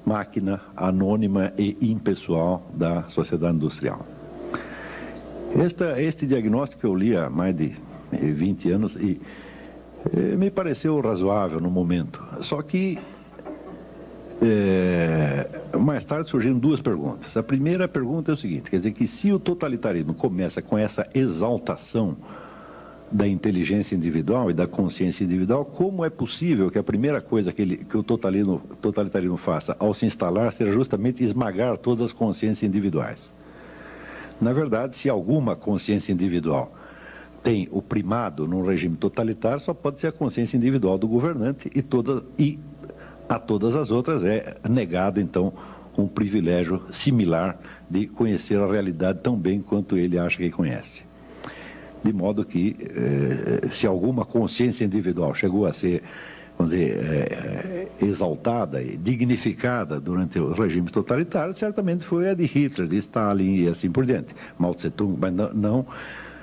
máquina anônima e impessoal da sociedade industrial. Este diagnóstico eu li há mais de 20 anos e me pareceu razoável no momento. Só que mais tarde surgiram duas perguntas. A primeira pergunta é o seguinte, quer dizer que se o totalitarismo começa com essa exaltação da inteligência individual e da consciência individual, como é possível que a primeira coisa que o totalitarismo faça ao se instalar seja justamente esmagar todas as consciências individuais? Na verdade, se alguma consciência individual tem o primado num regime totalitário, só pode ser a consciência individual do governante e a todas as outras é negado, então, um privilégio similar de conhecer a realidade tão bem quanto ele acha que conhece. De modo que, se alguma consciência individual chegou a ser, vamos dizer, exaltada e dignificada durante os regimes totalitários, certamente foi a de Hitler, de Stalin e assim por diante. Mao Tse-tung, mas não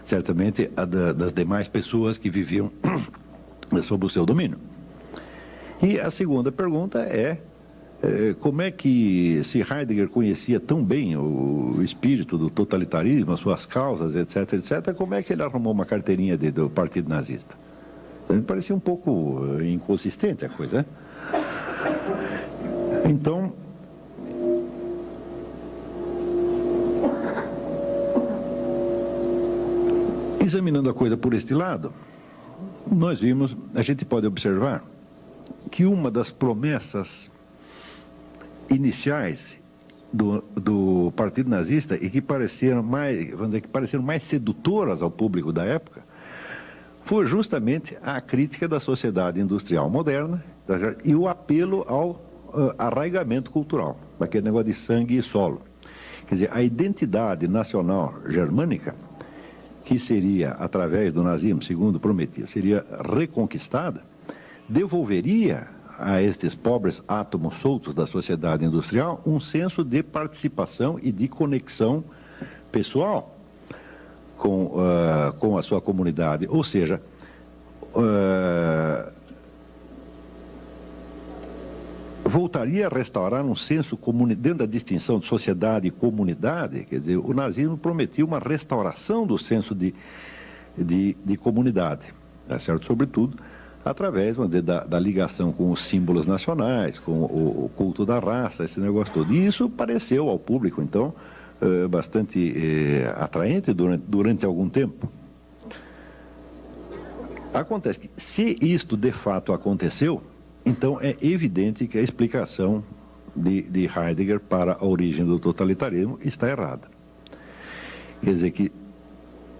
certamente a das demais pessoas que viviam sob o seu domínio. E a segunda pergunta é, como é que, se Heidegger conhecia tão bem o espírito do totalitarismo, as suas causas, etc., etc., como é que ele arrumou uma carteirinha do Partido Nazista? Me parecia um pouco inconsistente a coisa, né? Então, examinando a coisa por este lado, a gente pode observar que uma das promessas iniciais do Partido Nazista e que pareceram mais sedutoras ao público da época foi justamente a crítica da sociedade industrial moderna e o apelo ao arraigamento cultural, daquele negócio de sangue e solo. Quer dizer, a identidade nacional germânica, que seria, através do nazismo, segundo prometia, seria reconquistada, devolveria a estes pobres átomos soltos da sociedade industrial um senso de participação e de conexão pessoal com a sua comunidade. Ou seja, voltaria a restaurar um senso dentro da distinção de sociedade e comunidade. Quer dizer, o nazismo prometia uma restauração do senso de comunidade, tá certo? Sobretudo através, vamos dizer, da ligação com os símbolos nacionais, com o culto da raça, esse negócio todo. E isso pareceu ao público, então, bastante atraente durante algum tempo. Acontece que, se isto de fato aconteceu, então é evidente que a explicação de Heidegger para a origem do totalitarismo está errada. Quer dizer que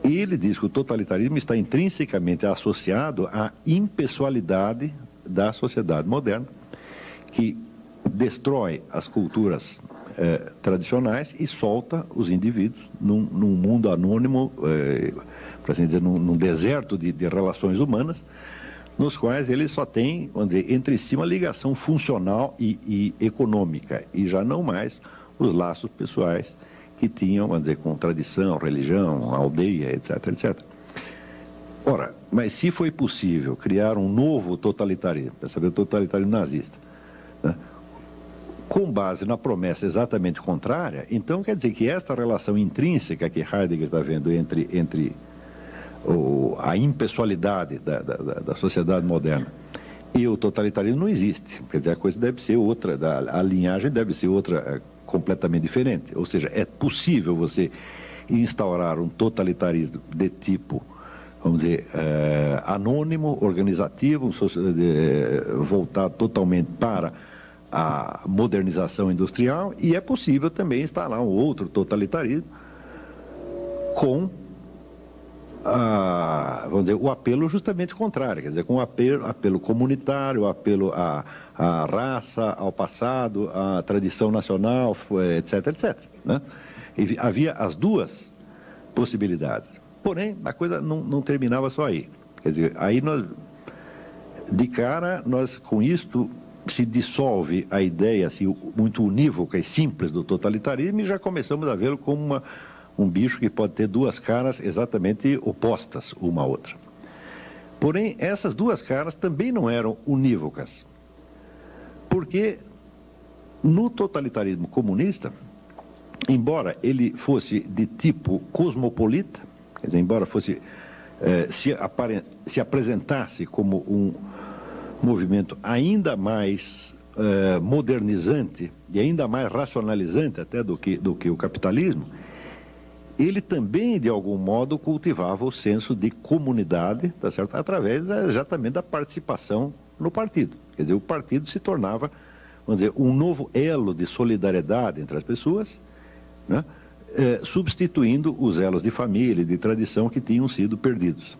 ele diz que o totalitarismo está intrinsecamente associado à impessoalidade da sociedade moderna, que destrói as culturas tradicionais e solta os indivíduos num mundo anônimo, para assim dizer, num deserto de relações humanas, nos quais ele só tem, vamos dizer, entre si uma ligação funcional e econômica, e já não mais os laços pessoais que tinham, vamos dizer, com tradição, religião, aldeia, etc., etc. Ora, mas se foi possível criar um novo totalitarismo, para saber o totalitarismo nazista, né, com base na promessa exatamente contrária, então quer dizer que esta relação intrínseca que Heidegger está vendo entre a impessoalidade da sociedade moderna e o totalitarismo não existe. Quer dizer, a coisa deve ser outra, a linhagem deve ser outra, completamente diferente. Ou seja, é possível você instaurar um totalitarismo de tipo, vamos dizer, anônimo, organizativo, voltado totalmente para a modernização industrial, e é possível também instalar um outro totalitarismo com vamos dizer, o apelo justamente contrário, quer dizer, com o apelo comunitário, o apelo à raça, ao passado, à tradição nacional, etc., etc., né? E havia as duas possibilidades. Porém, a coisa não terminava só aí. Quer dizer, aí com isto, se dissolve a ideia assim, muito unívoca e simples do totalitarismo, e já começamos a vê-lo como um bicho que pode ter duas caras exatamente opostas uma à outra. Porém, essas duas caras também não eram unívocas, porque No totalitarismo comunista, embora ele fosse de tipo cosmopolita, quer dizer, embora fosse, se apresentasse como um movimento ainda mais modernizante e ainda mais racionalizante até do que o capitalismo, ele também, de algum modo, cultivava o senso de comunidade, tá certo? Através exatamente da participação no partido. Quer dizer, o partido se tornava, vamos dizer, um novo elo de solidariedade entre as pessoas, né? Substituindo os elos de família e de tradição que tinham sido perdidos.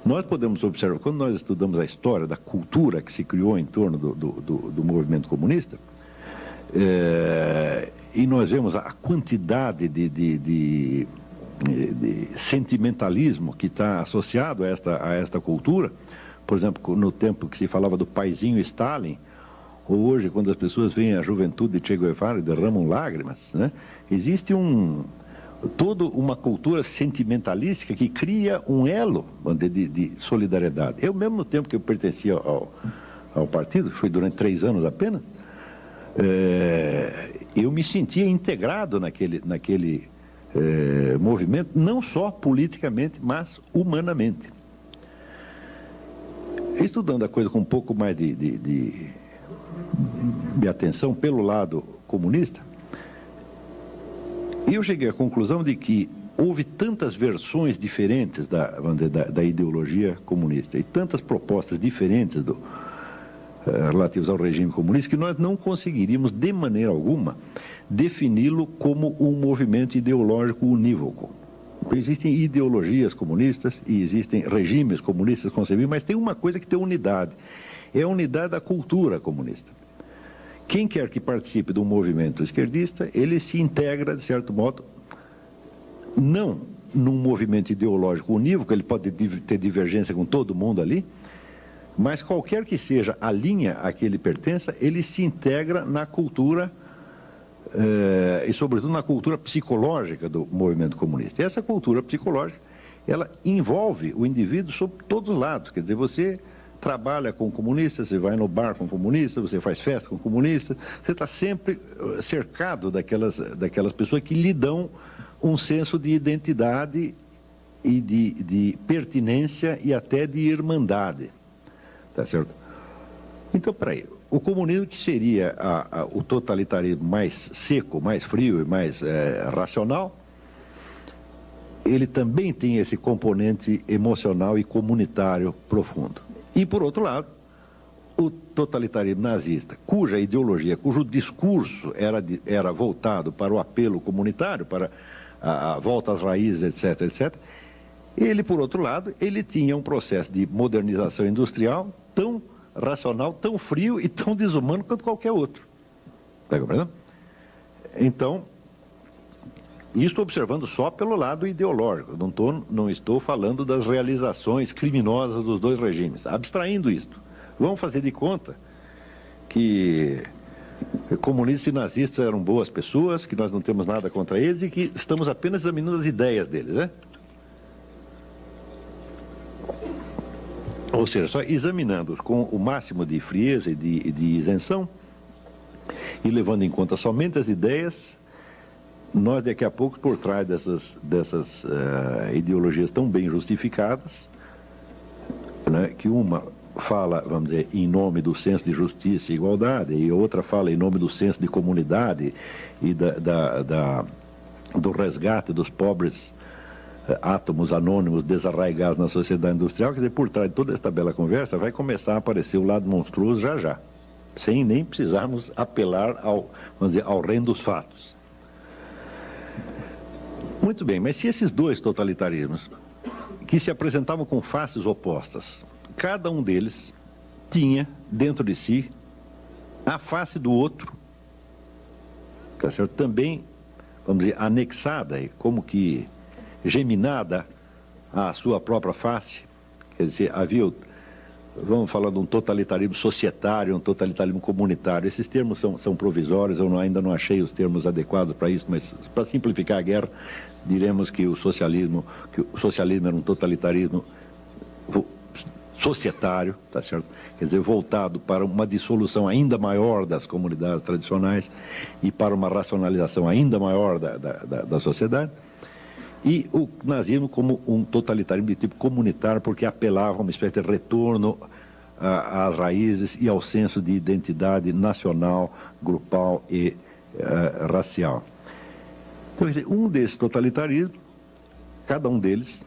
Nós podemos observar, quando nós estudamos a história da cultura que se criou em torno do movimento comunista, e nós vemos a quantidade de sentimentalismo que está associado a esta cultura. Por exemplo, no tempo que se falava do paizinho Stalin, ou hoje, quando as pessoas veem a juventude de Che Guevara e derramam lágrimas, né? Existe toda uma cultura sentimentalística que cria um elo de solidariedade. Eu mesmo, no tempo que eu pertencia ao partido, que foi durante 3 anos apenas, eu me sentia integrado naquele movimento, não só politicamente, mas humanamente. Estudando a coisa com um pouco mais de atenção pelo lado comunista, eu cheguei à conclusão de que houve tantas versões diferentes da ideologia comunista e tantas propostas diferentes relativas ao regime comunista que nós não conseguiríamos, de maneira alguma, defini-lo como um movimento ideológico unívoco. Existem ideologias comunistas e existem regimes comunistas concebíveis, mas tem uma coisa que tem unidade, é a unidade da cultura comunista. Quem quer que participe de um movimento esquerdista, ele se integra, de certo modo, não num movimento ideológico unívoco, ele pode ter divergência com todo mundo ali, mas qualquer que seja a linha a que ele pertença, ele se integra na cultura e, sobretudo, na cultura psicológica do movimento comunista. E essa cultura psicológica, ela envolve o indivíduo sob todos os lados. Quer dizer, você trabalha com comunistas, você vai no bar com comunistas, você faz festa com comunistas, você está sempre cercado daquelas pessoas que lhe dão um senso de identidade e de pertinência e até de irmandade. Tá certo? Então, peraí, o comunismo, que seria o totalitarismo mais seco, mais frio e mais racional, ele também tem esse componente emocional e comunitário profundo. E, por outro lado, o totalitarismo nazista, cuja ideologia, cujo discurso era voltado para o apelo comunitário, para a volta às raízes, etc., etc., ele, por outro lado, ele tinha um processo de modernização industrial tão racional, tão frio e tão desumano quanto qualquer outro. Está compreendendo? Então, isto observando só pelo lado ideológico, não estou falando das realizações criminosas dos dois regimes. Abstraindo isto, vamos fazer de conta que comunistas e nazistas eram boas pessoas, que nós não temos nada contra eles e que estamos apenas examinando as ideias deles, né? Ou seja, só examinando com o máximo de frieza e de isenção e levando em conta somente as ideias, nós daqui a pouco, por trás dessas ideologias tão bem justificadas, né, que uma fala, vamos dizer, em nome do senso de justiça e igualdade, e outra fala em nome do senso de comunidade e do resgate dos pobres átomos anônimos desarraigados na sociedade industrial. Quer dizer, por trás de toda esta bela conversa vai começar a aparecer o lado monstruoso já, sem nem precisarmos apelar ao reino dos fatos. Muito bem, mas se esses dois totalitarismos, que se apresentavam com faces opostas, cada um deles tinha dentro de si a face do outro, tá certo? Também, vamos dizer, anexada, como que geminada à sua própria face. Quer dizer, havia, vamos falar de um totalitarismo societário, um totalitarismo comunitário. Esses termos são provisórios, eu ainda não achei os termos adequados para isso, mas para simplificar a guerra, diremos que o socialismo era um totalitarismo societário, tá certo? Quer dizer, voltado para uma dissolução ainda maior das comunidades tradicionais e para uma racionalização ainda maior da sociedade. E o nazismo como um totalitarismo de tipo comunitário, porque apelava a uma espécie de retorno às raízes e ao senso de identidade nacional, grupal e racial. Então, quer dizer, um desses totalitarismos, cada um deles,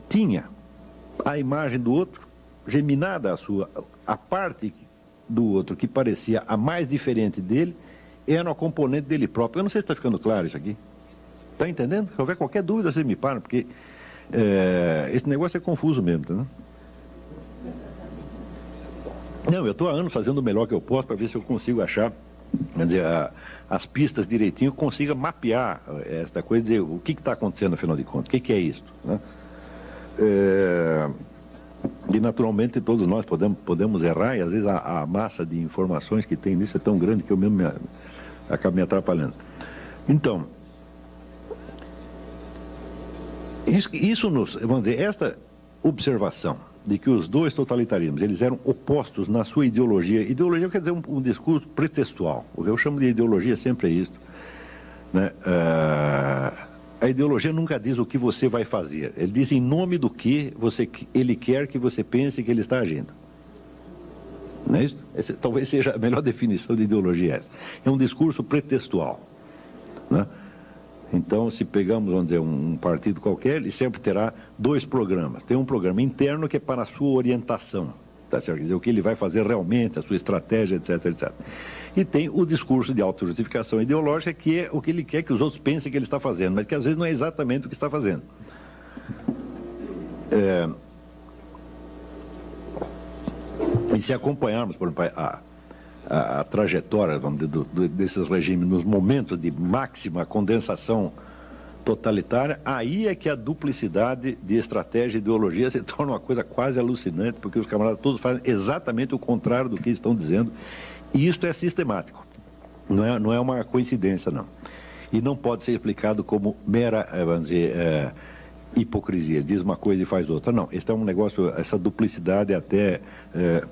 tinha a imagem do outro geminada a parte do outro que parecia a mais diferente dele, era uma componente dele próprio. Eu não sei se está ficando claro isso aqui. Está entendendo? Se houver qualquer dúvida, vocês me param, porque esse negócio é confuso mesmo, entendeu? Não, eu estou há anos fazendo o melhor que eu posso para ver se eu consigo achar, quer dizer, as pistas direitinho, consiga mapear esta coisa, dizer o que está acontecendo, afinal de contas, o que é isso, né? E naturalmente todos nós podemos errar, e às vezes a massa de informações que tem nisso é tão grande que eu mesmo acabo me atrapalhando. Então, isso vamos dizer, esta observação de que os dois totalitarismos, eles eram opostos na sua ideologia. Ideologia quer dizer um discurso pretextual. O que eu chamo de ideologia sempre é isso, né? A ideologia nunca diz o que você vai fazer. Ele diz em nome do que ele quer que você pense que ele está agindo. Não é isso? Talvez seja a melhor definição de ideologia essa. É um discurso pretextual, né? Então, se pegamos, vamos dizer, um partido qualquer, ele sempre terá dois programas. Tem um programa interno que é para a sua orientação, tá certo? Quer dizer, o que ele vai fazer realmente, a sua estratégia, etc, etc. E tem o discurso de autojustificação ideológica, que é o que ele quer que os outros pensem que ele está fazendo, mas que às vezes não é exatamente o que está fazendo. E se acompanharmos, por exemplo, a trajetória, vamos dizer, desses regimes nos momentos de máxima condensação totalitária, aí é que a duplicidade de estratégia e ideologia se torna uma coisa quase alucinante, porque os camaradas todos fazem exatamente o contrário do que estão dizendo, e isto é sistemático, não é uma coincidência, não. E não pode ser explicado como mera, vamos dizer, hipocrisia, diz uma coisa e faz outra. Não, este é um negócio, essa duplicidade é até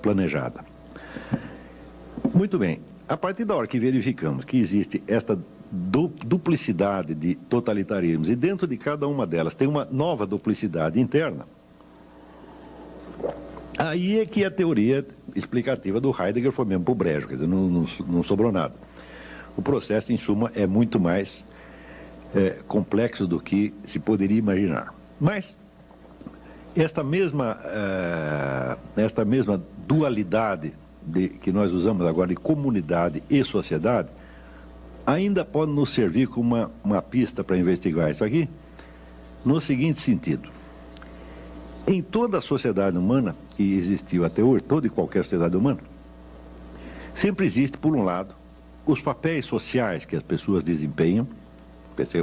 planejada. Muito bem, a partir da hora que verificamos que existe esta duplicidade de totalitarismos e dentro de cada uma delas tem uma nova duplicidade interna, aí é que a teoria explicativa do Heidegger foi mesmo pro brejo, quer dizer, não sobrou nada. O processo, em suma, é muito mais complexo do que se poderia imaginar. Mas esta mesma dualidade que nós usamos agora de comunidade e sociedade, ainda pode nos servir como uma pista para investigar isso aqui, no seguinte sentido. Em toda a sociedade humana que existiu até hoje, toda e qualquer sociedade humana, sempre existe, por um lado, os papéis sociais que as pessoas desempenham,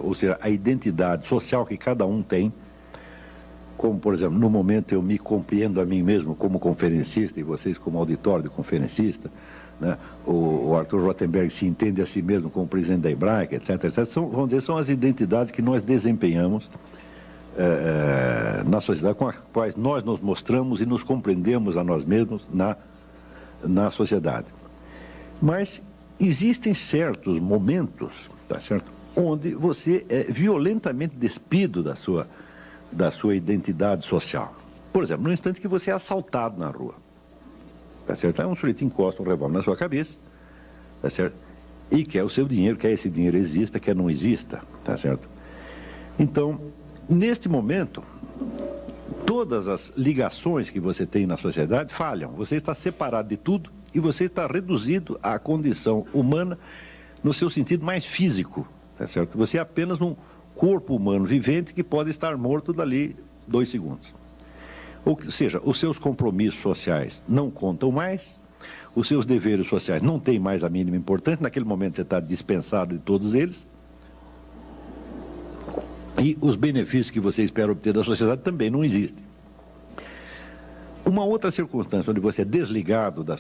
ou seja, a identidade social que cada um tem, como, por exemplo, no momento eu me compreendo a mim mesmo como conferencista e vocês como auditório de conferencista, né? O Arthur Rotenberg se entende a si mesmo como presidente da Hebraica, etc, etc. Vamos dizer, são as identidades que nós desempenhamos na sociedade, com as quais nós nos mostramos e nos compreendemos a nós mesmos na sociedade. Mas existem certos momentos, tá certo, onde você é violentamente despido da sua identidade social. Por exemplo, no instante que você é assaltado na rua, tá certo? Aí um sujeito encosta um revólver na sua cabeça, tá certo? E quer o seu dinheiro, quer esse dinheiro exista, quer não exista, tá certo? Então, neste momento, todas as ligações que você tem na sociedade falham. Você está separado de tudo e você está reduzido à condição humana no seu sentido mais físico, tá certo? Você é apenas um corpo humano vivente que pode estar morto dali 2 segundos. Ou seja, os seus compromissos sociais não contam mais, os seus deveres sociais não têm mais a mínima importância, naquele momento você está dispensado de todos eles, e os benefícios que você espera obter da sociedade também não existem. Uma outra circunstância onde você é desligado da